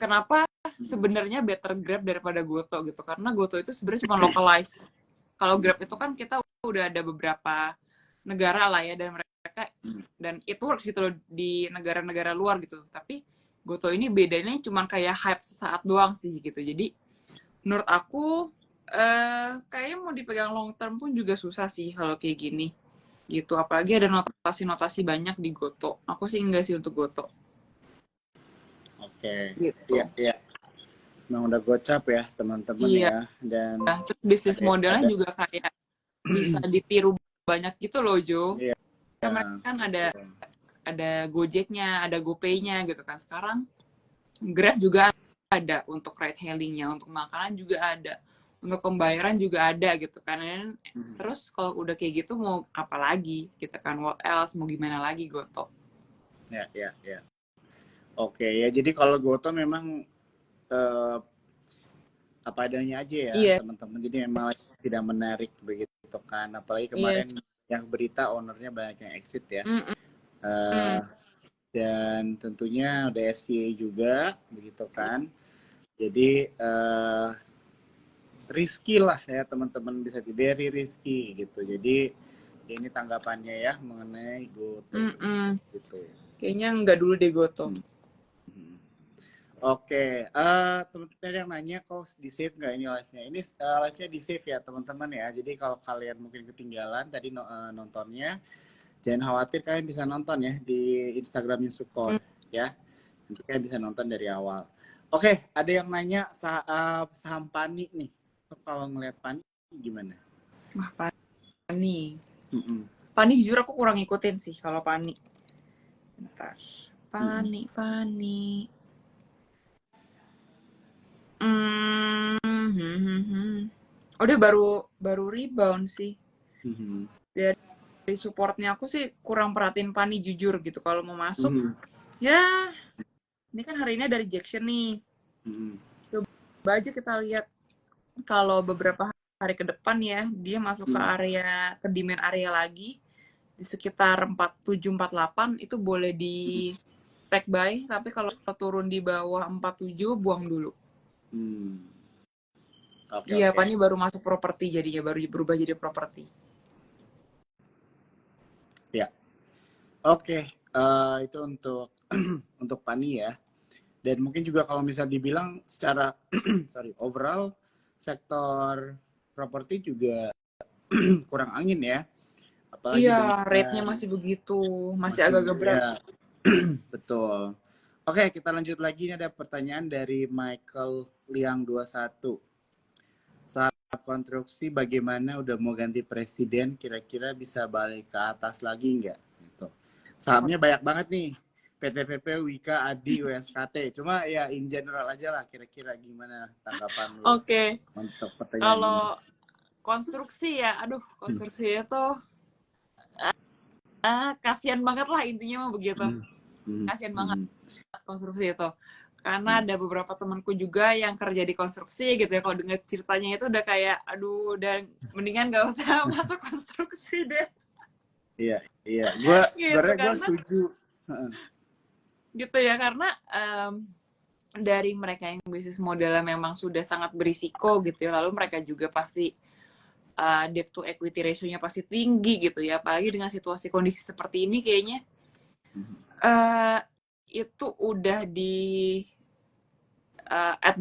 Kenapa sebenarnya better Grab daripada Goto gitu? Karena Goto itu sebenarnya cuma localize. Kalau Grab itu kan kita udah ada beberapa negara lah ya dan mereka dan itu works gitu loh di negara-negara luar gitu. Tapi Goto ini bedanya cuma kayak hype sesaat doang sih gitu. Jadi menurut aku kayaknya mau dipegang long term pun juga susah sih kalau kayak gini gitu. Apalagi ada notasi-notasi banyak di Goto. Aku sih enggak sih untuk Goto. Oke. Gitu. Iya. Memang udah gocap ya teman-teman Iya. ya. Dan Terus bisnis modelnya juga kayak bisa ditiru banyak gitu loh Jo. Iya. Kan mereka kan ada Gojeknya, ada GoPay-nya gitu kan. Sekarang Grab juga ada untuk ride hailing-nya, untuk makanan juga ada, untuk pembayaran juga ada gitu kan. Dan terus kalau udah kayak gitu mau apa lagi gitu kan, what else, mau gimana lagi Goto. Ya. Oke ya, jadi kalau Goto memang apa adanya aja ya teman-teman. Jadi memang tidak menarik begitu kan. Apalagi kemarin yang berita ownernya banyak yang exit ya. Dan tentunya ada FCA juga begitu kan. Jadi risky lah ya teman-teman, bisa very risky gitu. Jadi ini tanggapannya ya mengenai Goto gitu. Kayaknya enggak dulu deh Goto. Oke, teman-teman yang nanya kok di save nggak ini live-nya? Ini live-nya di save ya teman-teman ya. Jadi kalau kalian mungkin ketinggalan tadi nontonnya, Jangan khawatir, kalian bisa nonton ya di Instagramnya Sukor ya. Nanti kalian bisa nonton dari awal. Oke, ada yang nanya saham Pani nih. Kalau ngeliat Pani gimana? Wah, Pani. Mm-mm. Pani jujur aku kurang ngikutin sih kalau Pani. Bentar. Mm-mm. Pani. Oh, dia baru rebound sih. Mm-mm. Dari supportnya aku sih kurang perhatiin Pani jujur gitu. Kalau mau masuk, Mm-mm. ya ini kan hari ini ada rejection nih. Mm-mm. Coba aja kita lihat kalau beberapa hari ke depan ya, dia masuk ke area, ke demand area lagi di sekitar 4748 itu boleh di take buy, tapi kalau turun di bawah 47 buang dulu. Oke, Iya, oke. Pani baru masuk properti jadinya, baru berubah jadi properti. Ya. Oke, itu untuk untuk Pani ya. Dan mungkin juga kalau misal dibilang secara overall sektor properti juga kurang angin ya. Apalagi Iya, rate-nya dengan masih begitu, masih masih agak-agak berat. ya betul. Oke, kita lanjut lagi. Ini ada pertanyaan dari Michael Liang 21. Saat konstruksi bagaimana udah mau ganti presiden, kira-kira bisa balik ke atas lagi nggak? Gitu. Sahamnya banyak banget nih. PTPP, Wika, Adi, USKT. Cuma ya in general aja lah, kira-kira gimana tanggapan lu Oke, untuk pertanyaan ini? kalau konstruksi ya, aduh, konstruksi itu kasihan banget lah intinya mah begitu. Kasihan banget konstruksi itu. Karena ada beberapa temanku juga yang kerja di konstruksi gitu ya. Kalau dengar ceritanya itu udah kayak, aduh, dan mendingan gak usah masuk konstruksi deh. Iya, iya. Gue Gitu, sebenarnya gue karena setuju. gitu ya, karena dari mereka yang bisnis modelnya memang sudah sangat berisiko gitu ya. Lalu mereka juga pasti debt to equity ratio-nya pasti tinggi gitu ya. Apalagi dengan situasi kondisi seperti ini kayaknya itu udah di at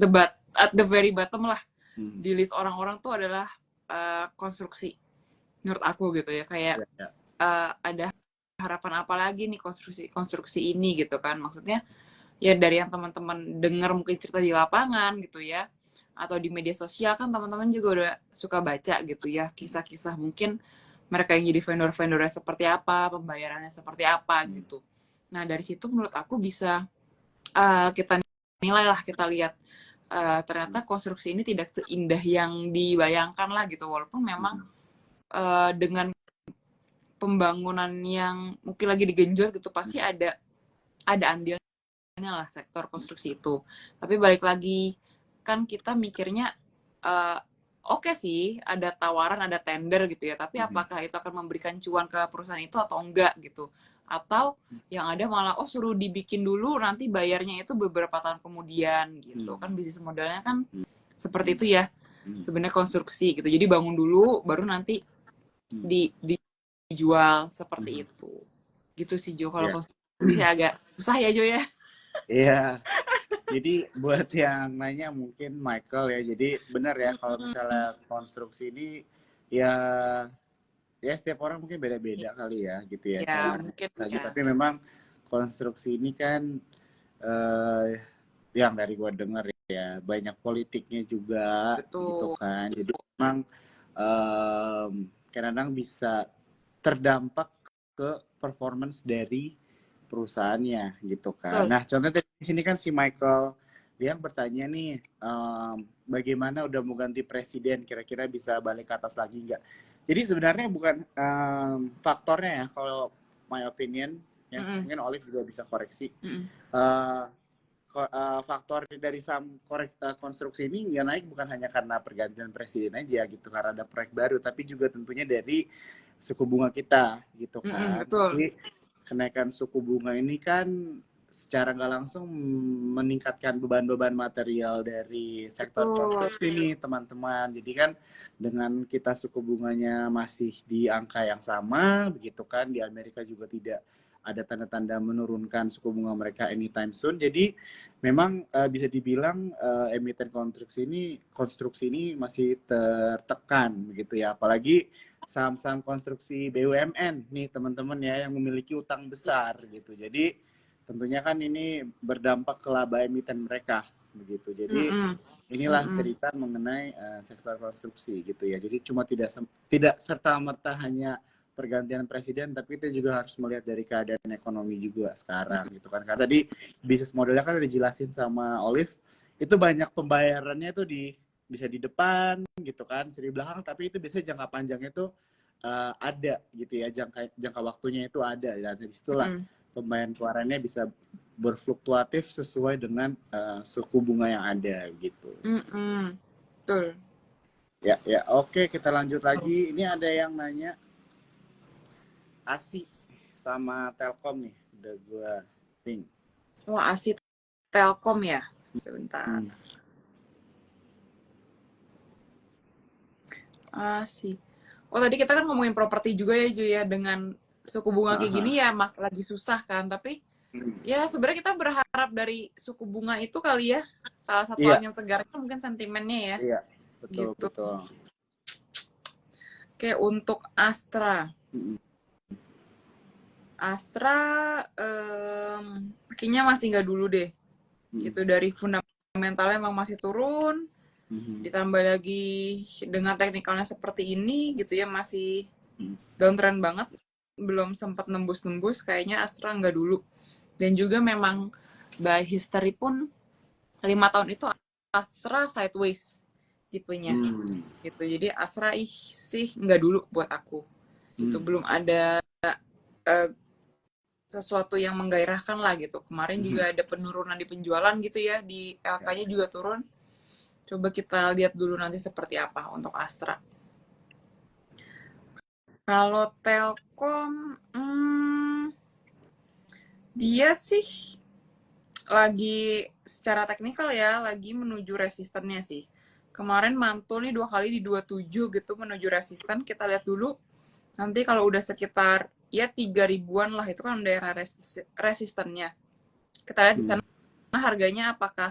the very bottom lah di list orang-orang tuh adalah konstruksi menurut aku gitu ya, kayak ada harapan apa lagi nih konstruksi ini gitu kan, maksudnya ya dari yang teman-teman dengar mungkin cerita di lapangan gitu ya, atau di media sosial kan teman-teman juga udah suka baca gitu ya kisah-kisah mungkin mereka yang jadi vendor-vendornya seperti apa, pembayarannya seperti apa gitu. Nah dari situ menurut aku bisa kita nilai lah, kita lihat ternyata konstruksi ini tidak seindah yang dibayangkan lah gitu, walaupun memang dengan pembangunan yang mungkin lagi digenjot gitu pasti ada andilnya lah sektor konstruksi itu. Tapi balik lagi kan kita mikirnya oke sih ada tawaran, ada tender gitu ya, tapi apakah itu akan memberikan cuan ke perusahaan itu atau enggak gitu, atau yang ada malah suruh dibikin dulu nanti bayarnya itu beberapa tahun kemudian gitu kan. Bisnis modelnya kan seperti itu ya sebenarnya konstruksi gitu, jadi bangun dulu baru nanti dijual seperti itu gitu sih Jo. Kalau konstruksi agak susah ya Jo ya. Iya. Jadi buat yang nanya mungkin Michael ya, jadi benar ya kalau misalnya konstruksi ini ya setiap orang mungkin beda-beda kali ya gitu ya, cari mungkin saja. ya. Tapi memang konstruksi ini kan yang dari gue dengar ya banyak politiknya juga. Betul. Gitu kan. Jadi memang kadang-kadang bisa terdampak ke performance dari perusahaannya gitu kan. Nah contohnya di sini kan si Michael dia bertanya nih bagaimana udah mau ganti presiden, kira-kira bisa balik ke atas lagi nggak? Jadi sebenarnya bukan faktornya ya, kalau my opinion ya, mungkin Olive juga bisa koreksi. Faktor dari saham konstruksi ini nggak naik bukan hanya karena pergantian presiden aja gitu, karena ada proyek baru, tapi juga tentunya dari suku bunga kita gitu kan. Betul. Jadi kenaikan suku bunga ini kan secara nggak langsung meningkatkan beban-beban material dari sektor konstruksi ini teman-teman. Jadi kan dengan kita suku bunganya masih di angka yang sama begitu kan, di Amerika juga tidak ada tanda-tanda menurunkan suku bunga mereka anytime soon. Jadi memang bisa dibilang emiten konstruksi ini masih tertekan begitu ya. Apalagi saham-saham konstruksi BUMN nih teman-teman ya yang memiliki utang besar gitu. Jadi tentunya kan ini berdampak ke laba emiten mereka begitu. Jadi Mm-mm. inilah Mm-mm. cerita mengenai sektor konstruksi gitu ya. Jadi cuma tidak serta merta hanya pergantian presiden, tapi itu juga harus melihat dari keadaan ekonomi juga sekarang gitu kan. Karena tadi bisnis modelnya kan udah dijelasin sama Olive, itu banyak pembayarannya tuh bisa di depan gitu kan, bisa di belakang, tapi itu biasanya jangka panjangnya tuh ada gitu ya, jangka waktunya itu ada, dan disitulah Mm-mm. pembayaran keluarannya bisa berfluktuatif sesuai dengan suku bunga yang ada gitu. Mm-mm. Betul. Ya, ya, oke, kita lanjut lagi. Ini ada yang nanya ASI sama Telkom nih, udah gua ping. Wah, asik Telkom ya. Sebentar. Hmm. Asik. Oh, tadi kita kan ngomongin properti juga ya, Ju ya, dengan suku bunga kayak Aha. gini ya lagi susah kan, tapi Hmm. ya sebenarnya kita berharap dari suku bunga itu kali ya. Salah satu Iya, angin segarnya mungkin sentimennya ya. iya, betul, Gitu. betul. Kayak untuk Astra. Hmm. Astra kayaknya masih nggak dulu deh. Gitu, dari fundamentalnya emang masih turun, Hmm. ditambah lagi dengan teknikalnya seperti ini gitu ya, masih Hmm. downtrend banget, belum sempat nembus-nembus, kayaknya Astra nggak dulu. Dan juga memang by history pun 5 tahun itu Astra sideways tipenya Hmm. gitu. Jadi Astra sih nggak dulu buat aku gitu, Hmm. belum ada eh, sesuatu yang menggairahkan lah gitu. Kemarin juga ada penurunan di penjualan gitu ya, di LK-nya juga turun. Coba kita lihat dulu nanti seperti apa untuk Astra. Kalau Telkom, dia sih lagi secara teknikal ya, lagi menuju resistennya sih. Kemarin mantul nih 2 kali di 27 gitu menuju resisten. Kita lihat dulu. Nanti kalau udah sekitar ya 3 ribuan lah, itu kan daerah resistennya. Kita lihat di sana harganya apakah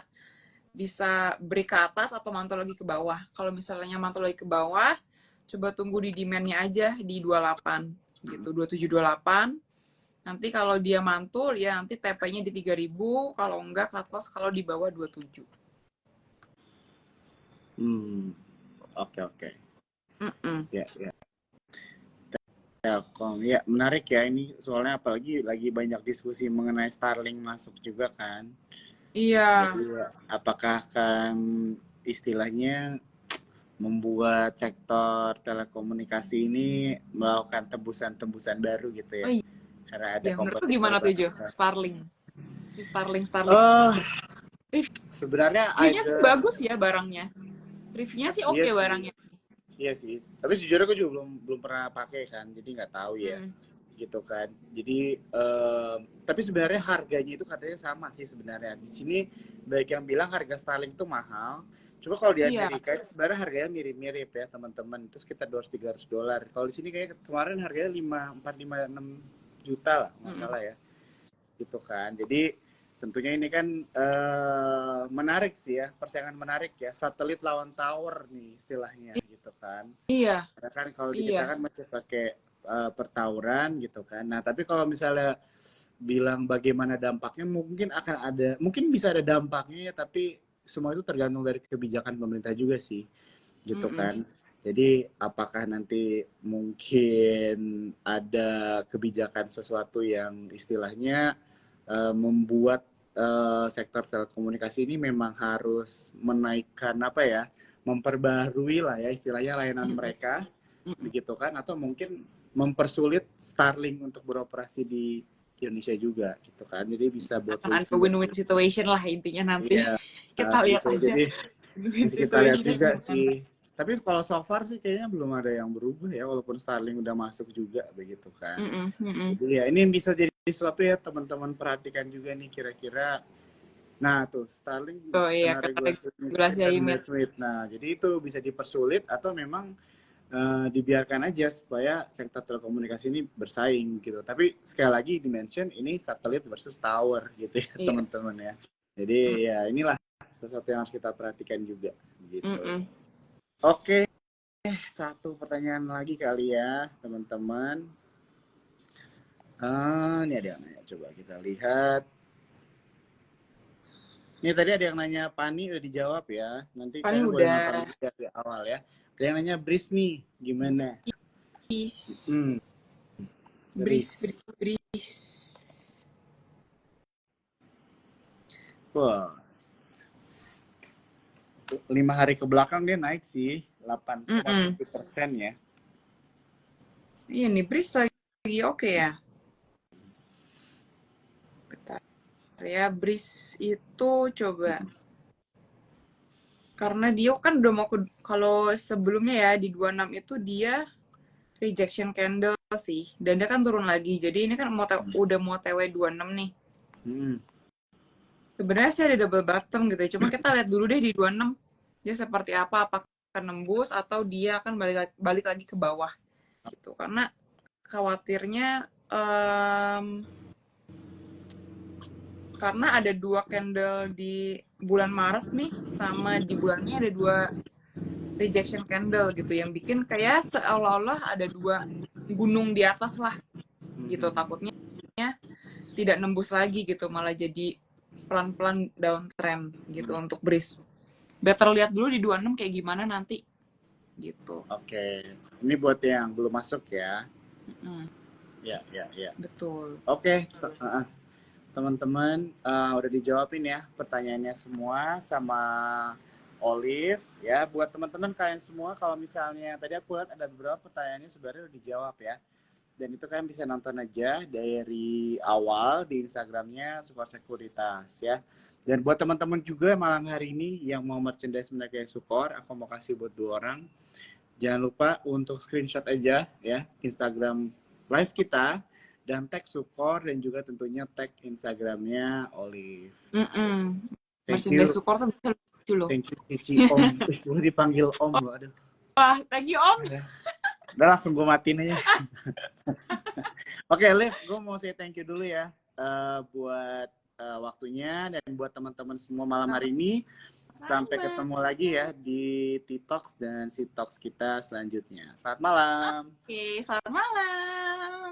bisa break ke atas atau mantul lagi ke bawah. Kalau misalnya mantul lagi ke bawah, coba tunggu di demand-nya aja di 28 gitu, 27 28. Nanti kalau dia mantul ya nanti TP-nya di 3000, kalau enggak cut loss kalau di bawah 27. Oke, oke. Mm-mm. Ya, ya. Telkom, ya menarik ya ini, soalnya apalagi lagi banyak diskusi mengenai Starlink masuk juga kan. Iya, Jadi apakah akan istilahnya membuat sektor telekomunikasi ini melakukan tembusan-tembusan baru gitu oh ya, karena ada iya, menurut lu kompetitor gimana tuh Jo? baru. Starlink, si Starlink. Oh, sebenarnya Reviewnya sih ada, bagus ya barangnya. Reviewnya sih iya oke sih, barangnya. iya sih. Tapi sejujurnya aku juga belum pernah pakai kan, jadi nggak tahu ya, Hmm. gitu kan. Jadi tapi sebenarnya harganya itu katanya sama sih sebenarnya. Di sini baik yang bilang harga Starlink itu mahal. Coba kalau di Iya. Amerika sebenarnya harganya mirip-mirip ya teman-teman. Itu sekitar $200-300. Kalau di sini kayak kemarin harganya 4-5-6 juta lah, nggak salah ya. Gitu kan. Jadi tentunya ini kan menarik sih ya, persaingan menarik ya. Satelit lawan tower nih istilahnya gitu kan. Iya, Karena kan kalau di kita iya. kan masih pakai pertawuran gitu kan. Nah, tapi kalau misalnya bilang bagaimana dampaknya, mungkin bisa ada dampaknya ya, tapi semua itu tergantung dari kebijakan pemerintah juga sih, gitu Mm-mm. kan. Jadi apakah nanti mungkin ada kebijakan sesuatu yang istilahnya membuat sektor telekomunikasi ini memang harus menaikkan apa ya, memperbarui lah ya istilahnya layanan Mm-mm. mereka, Mm-mm. begitu kan, atau mungkin mempersulit Starlink untuk beroperasi di Indonesia juga gitu kan, jadi bisa both Akan ways ada juga. win-win situation lah intinya nanti. Iya, Kita lihat gitu, aja jadi win-win nanti kita lihat situationnya juga gimana. sih, tapi kalau so far sih kayaknya belum ada yang berubah ya, walaupun Starlink udah masuk juga begitu kan. Mm-mm. Mm-mm. Jadi ya ini bisa jadi sesuatu ya teman-teman, perhatikan juga nih kira-kira. Nah tuh Starlink Oh iya, kena karena regulasi regulasi dan limit. limit. Nah jadi itu bisa dipersulit atau memang dibiarkan aja supaya sektor telekomunikasi ini bersaing gitu. Tapi sekali lagi dimention ini satelit versus tower gitu ya Iya. teman-teman ya. Jadi ya inilah sesuatu yang harus kita perhatikan juga gitu. Mm-mm. Oke, satu pertanyaan lagi kali ya, teman-teman. Ini ada yang nanya, coba kita lihat. Ini tadi ada yang nanya Pani udah dijawab ya. Nanti Pani kalian boleh nonton udah. lagi dari awal ya. Ada yang nanya Bris nih, gimana? Bris, Hmm, bris, Bris. bris, bris. Wah, 5 hari ke belakang dia naik sih, 8,7% ya. Iya nih, bris lagi oke ya. Bentar ya, bris itu coba. Karena dia kan udah mau kalau sebelumnya ya di 26 itu dia rejection candle sih. Dan dia kan turun lagi. Jadi ini kan udah mau TW 26 nih. Hmm. Sebenarnya sih ada double bottom gitu ya. Cuma kita lihat dulu deh di 26 dia seperti apa. Apakah nembus atau dia akan balik lagi ke bawah gitu. Karena khawatirnya karena ada 2 candle di bulan Maret nih sama di bulan Mei ada 2 rejection candle gitu yang bikin kayak seolah-olah ada 2 gunung di atas lah gitu. Takutnya tidak nembus lagi gitu, malah jadi pelan-pelan downtrend gitu untuk bris. Better lihat dulu di 26 kayak gimana nanti gitu. Oke. Ini buat yang belum masuk ya. Ya. Betul. Oke, teman-teman, udah dijawabin ya pertanyaannya semua sama Olive ya. Buat teman-teman kalian semua, kalau misalnya tadi aku lihat ada beberapa pertanyaannya sebenarnya udah dijawab ya. Dan itu kalian bisa nonton aja dari awal di Instagramnya Sukor Sekuritas ya. Dan buat teman-teman juga malam hari ini yang mau merchandise Mendaki Sukor, aku mau kasih buat 2 orang. Jangan lupa untuk screenshot aja ya Instagram live kita dan tag Sukor dan juga tentunya tag Instagramnya Olive. Thank you. Merchandise support tuh bisa lucu loh. Thank you Cici Om. Gue dipanggil Om loh. Aduh. Wah, thank you Om. Udah langsung gue matiin aja. Oke, Liv, gue mau say thank you dulu ya buat waktunya dan buat teman-teman semua malam hari ini. Sampai ketemu lagi ya di T-Talks dan C-Talks kita selanjutnya. Selamat malam. Oke, selamat malam.